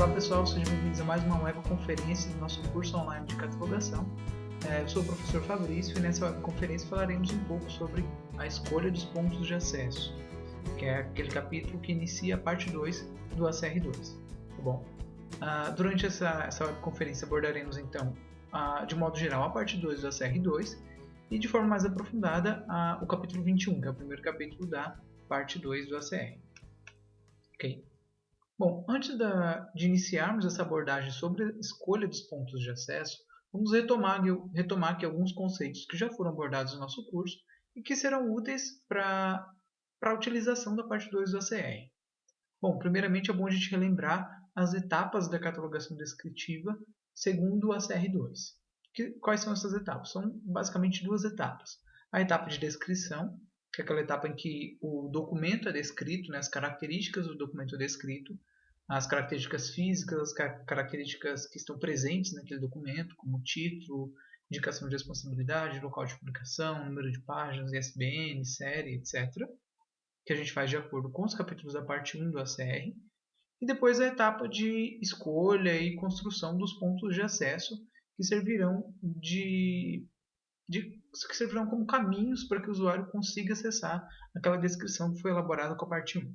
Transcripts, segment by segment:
Olá pessoal, sejam bem-vindos a mais uma webconferência do nosso curso online de catalogação. Eu sou o professor Fabrício e nessa webconferência falaremos um pouco sobre a escolha dos pontos de acesso, que é aquele capítulo que inicia a parte 2 do ACR2. Tá bom? Durante essa webconferência abordaremos então, de modo geral, a parte 2 do ACR2 e de forma mais aprofundada o capítulo 21, que é o primeiro capítulo da parte 2 do ACR. Ok? Bom, antes de iniciarmos essa abordagem sobre a escolha dos pontos de acesso, vamos retomar aqui alguns conceitos que já foram abordados no nosso curso e que serão úteis para a utilização da parte 2 do ACR. Bom, primeiramente é bom a gente relembrar as etapas da catalogação descritiva segundo o ACR2. Quais são essas etapas? São basicamente duas etapas. A etapa de descrição, que é aquela etapa em que o documento é descrito, né, as características do documento é descrito, as características físicas, as características que estão presentes naquele documento, como título, indicação de responsabilidade, local de publicação, número de páginas, ISBN, série, etc., que a gente faz de acordo com os capítulos da parte 1 do ACR. E depois a etapa de escolha e construção dos pontos de acesso, que servirão que servirão como caminhos para que o usuário consiga acessar aquela descrição que foi elaborada com a parte 1.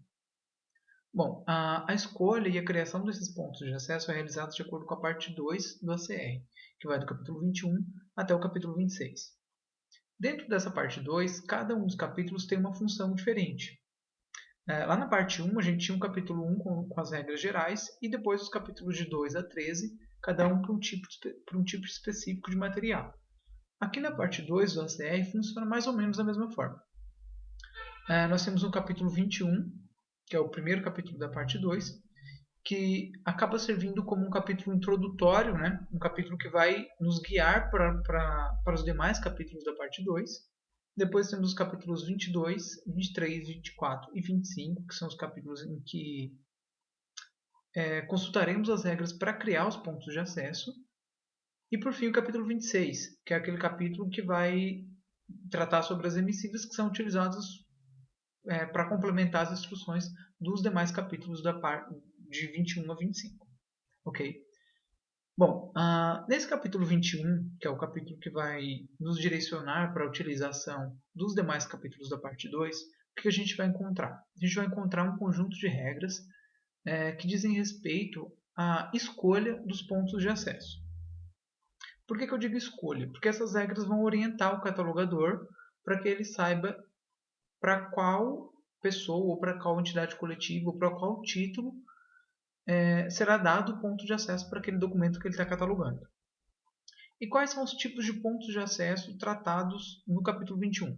Bom, a escolha e a criação desses pontos de acesso é realizada de acordo com a parte 2 do ACR, que vai do capítulo 21 até o capítulo 26. Dentro dessa parte 2, cada um dos capítulos tem uma função diferente. Lá na parte 1, a gente tinha um capítulo 1 com as regras gerais e depois os capítulos de 2 a 13, cada um para um tipo específico de material. Aqui na parte 2 do ACR funciona mais ou menos da mesma forma. Nós temos o capítulo 21, que é o primeiro capítulo da parte 2, que acaba servindo como um capítulo introdutório, né? Um capítulo que vai nos guiar para os demais capítulos da parte 2. Depois temos os capítulos 22, 23, 24 e 25, que são os capítulos em que consultaremos as regras para criar os pontos de acesso. E por fim o capítulo 26, que é aquele capítulo que vai tratar sobre as emissivas que são utilizadas para complementar as instruções dos demais capítulos da parte de 21 a 25. Ok? Bom, nesse capítulo 21, que é o capítulo que vai nos direcionar para a utilização dos demais capítulos da parte 2, o que a gente vai encontrar? A gente vai encontrar um conjunto de regras que dizem respeito à escolha dos pontos de acesso. Por que eu digo escolha? Porque essas regras vão orientar o catalogador para que ele saiba para qual pessoa, ou para qual entidade coletiva, ou para qual título será dado o ponto de acesso para aquele documento que ele está catalogando. E quais são os tipos de pontos de acesso tratados no capítulo 21?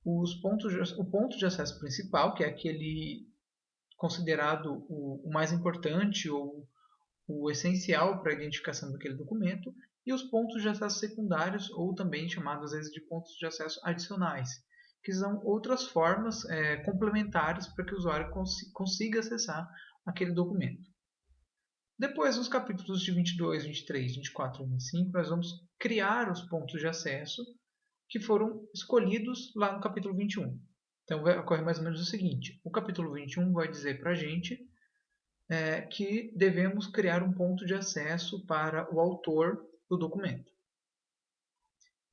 O ponto de acesso principal, que é aquele considerado o mais importante ou o essencial para a identificação daquele documento, e os pontos de acesso secundários, ou também chamados às vezes de pontos de acesso adicionais, que são outras formas complementares para que o usuário consiga acessar aquele documento. Depois, nos capítulos de 22, 23, 24 e 25, nós vamos criar os pontos de acesso que foram escolhidos lá no capítulo 21. Então, vai ocorrer mais ou menos o seguinte. O capítulo 21 vai dizer para a gente que devemos criar um ponto de acesso para o autor do documento.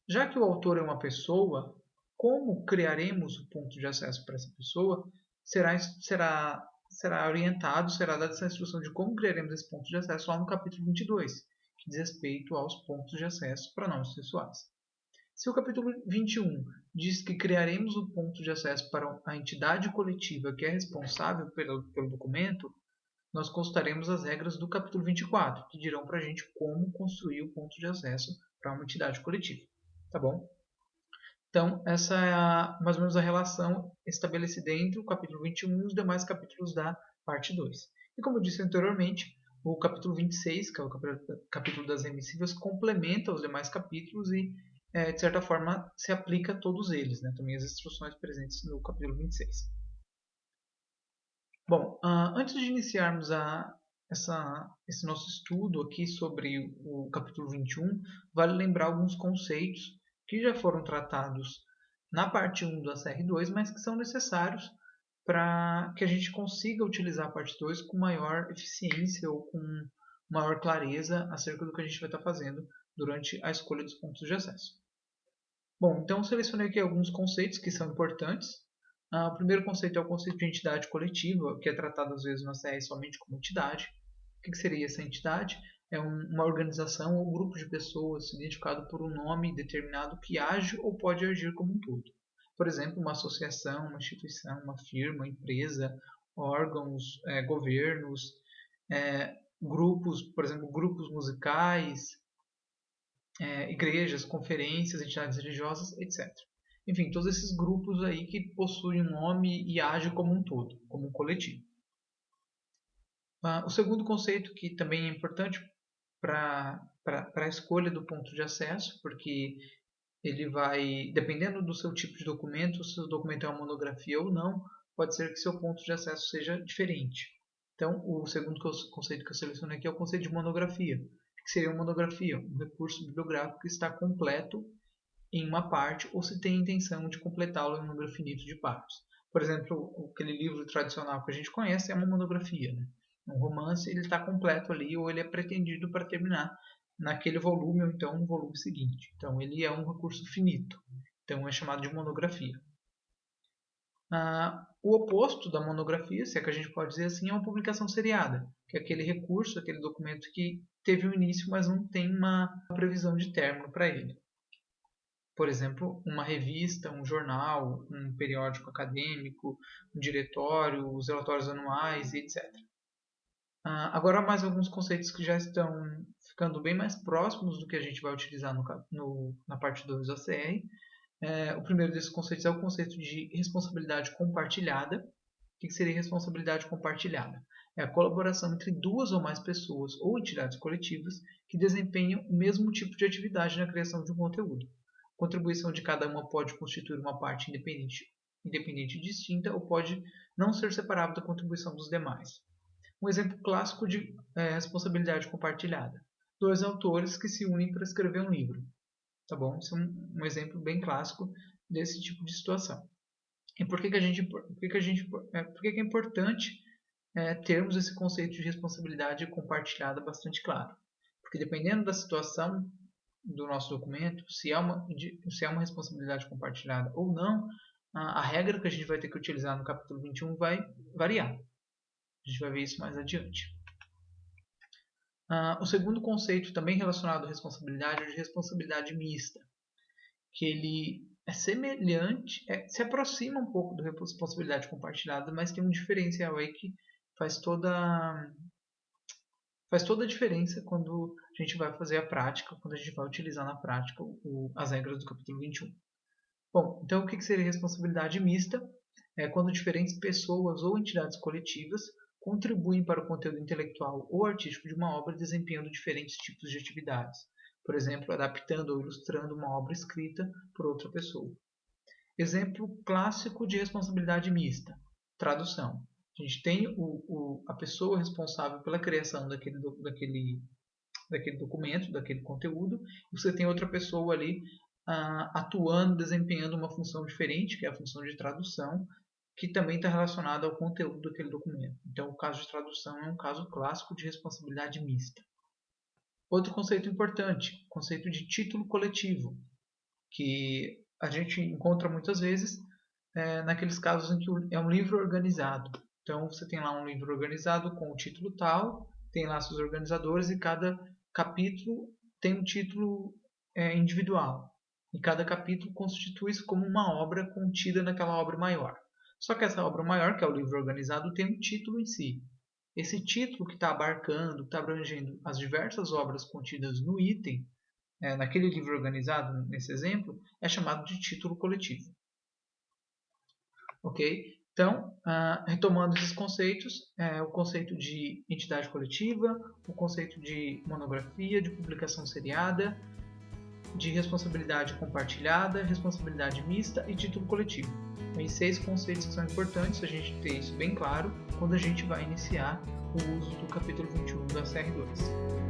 Já que o autor é uma pessoa, como criaremos o ponto de acesso para essa pessoa será orientado, será dada essa instrução de como criaremos esse ponto de acesso lá no capítulo 22, que diz respeito aos pontos de acesso para nomes pessoais. Se o capítulo 21 diz que criaremos o ponto de acesso para a entidade coletiva que é responsável pelo documento, nós consultaremos as regras do capítulo 24, que dirão para a gente como construir o ponto de acesso para uma entidade coletiva. Tá bom? Então, essa é mais ou menos a relação estabelecida entre o capítulo 21 e os demais capítulos da parte 2. E como eu disse anteriormente, o capítulo 26, que é o capítulo das emissivas, complementa os demais capítulos e, de certa forma, se aplica a todos eles, né? Também as instruções presentes no capítulo 26. Bom, antes de iniciarmos esse nosso estudo aqui sobre o capítulo 21, vale lembrar alguns conceitos que já foram tratados na parte 1 do ACR2, mas que são necessários para que a gente consiga utilizar a parte 2 com maior eficiência ou com maior clareza acerca do que a gente vai estar fazendo durante a escolha dos pontos de acesso. Bom, então selecionei aqui alguns conceitos que são importantes. O primeiro conceito é o conceito de entidade coletiva, que é tratado às vezes na CR somente como entidade. O que seria essa entidade? É uma organização ou grupo de pessoas identificado por um nome determinado que age ou pode agir como um todo. Por exemplo, uma associação, uma instituição, uma firma, empresa, órgãos, governos, grupos, por exemplo, grupos musicais, igrejas, conferências, entidades religiosas, etc. Enfim, todos esses grupos aí que possuem um nome e agem como um todo, como um coletivo. O segundo conceito, que também é importante para a escolha do ponto de acesso, porque ele vai, dependendo do seu tipo de documento, se o documento é uma monografia ou não, pode ser que seu ponto de acesso seja diferente. Então, o segundo conceito que eu selecionei aqui é o conceito de monografia. O que seria uma monografia? Um recurso bibliográfico que está completo em uma parte ou se tem a intenção de completá-lo em um número finito de partes. Por exemplo, aquele livro tradicional que a gente conhece é uma monografia, né? Um romance ele está completo ali ou ele é pretendido para terminar naquele volume ou então no volume seguinte. Então ele é um recurso finito. Então é chamado de monografia. O oposto da monografia, se é que a gente pode dizer assim, é uma publicação seriada, que é aquele recurso, aquele documento que teve um início, mas não tem uma previsão de término para ele. Por exemplo, uma revista, um jornal, um periódico acadêmico, um diretório, os relatórios anuais, etc. Agora, mais alguns conceitos que já estão ficando bem mais próximos do que a gente vai utilizar na parte 2 da CR. O primeiro desses conceitos é o conceito de responsabilidade compartilhada. O que seria responsabilidade compartilhada? É a colaboração entre duas ou mais pessoas ou entidades coletivas que desempenham o mesmo tipo de atividade na criação de um conteúdo. A contribuição de cada uma pode constituir uma parte independente e distinta ou pode não ser separável da contribuição dos demais. Um exemplo clássico de responsabilidade compartilhada. 2 autores que se unem para escrever um livro. Tá bom? Isso é um exemplo bem clássico desse tipo de situação. E por que é importante termos esse conceito de responsabilidade compartilhada bastante claro? Porque dependendo da situação do nosso documento, se é uma responsabilidade compartilhada ou não, a regra que a gente vai ter que utilizar no capítulo 21 vai variar. A gente vai ver isso mais adiante. O segundo conceito, também relacionado à responsabilidade, é de responsabilidade mista, que ele é semelhante, se aproxima um pouco da responsabilidade compartilhada, mas tem um diferencial aí que faz toda a diferença quando a gente vai fazer a prática, quando a gente vai utilizar na prática as regras do capítulo 21. Bom, então o que seria responsabilidade mista? É quando diferentes pessoas ou entidades coletivas contribuem para o conteúdo intelectual ou artístico de uma obra desempenhando diferentes tipos de atividades. Por exemplo, adaptando ou ilustrando uma obra escrita por outra pessoa. Exemplo clássico de responsabilidade mista: tradução. A gente tem a pessoa responsável pela criação daquele documento, daquele conteúdo, e você tem outra pessoa ali atuando, desempenhando uma função diferente, que é a função de tradução, que também está relacionada ao conteúdo daquele documento. Então, o caso de tradução é um caso clássico de responsabilidade mista. Outro conceito importante, o conceito de título coletivo, que a gente encontra muitas vezes naqueles casos em que é um livro organizado. Então, você tem lá um livro organizado com o título tal, tem lá seus organizadores e cada capítulo tem um título individual. E cada capítulo constitui-se como uma obra contida naquela obra maior. Só que essa obra maior, que é o livro organizado, tem um título em si. Esse título que está abarcando, está abrangendo as diversas obras contidas no item, naquele livro organizado, nesse exemplo, é chamado de título coletivo. Ok? Então, retomando esses conceitos, o conceito de entidade coletiva, o conceito de monografia, de publicação seriada, de responsabilidade compartilhada, responsabilidade mista e título coletivo. Então, 6 conceitos que são importantes a gente ter isso bem claro quando a gente vai iniciar o uso do capítulo 21 da CR2.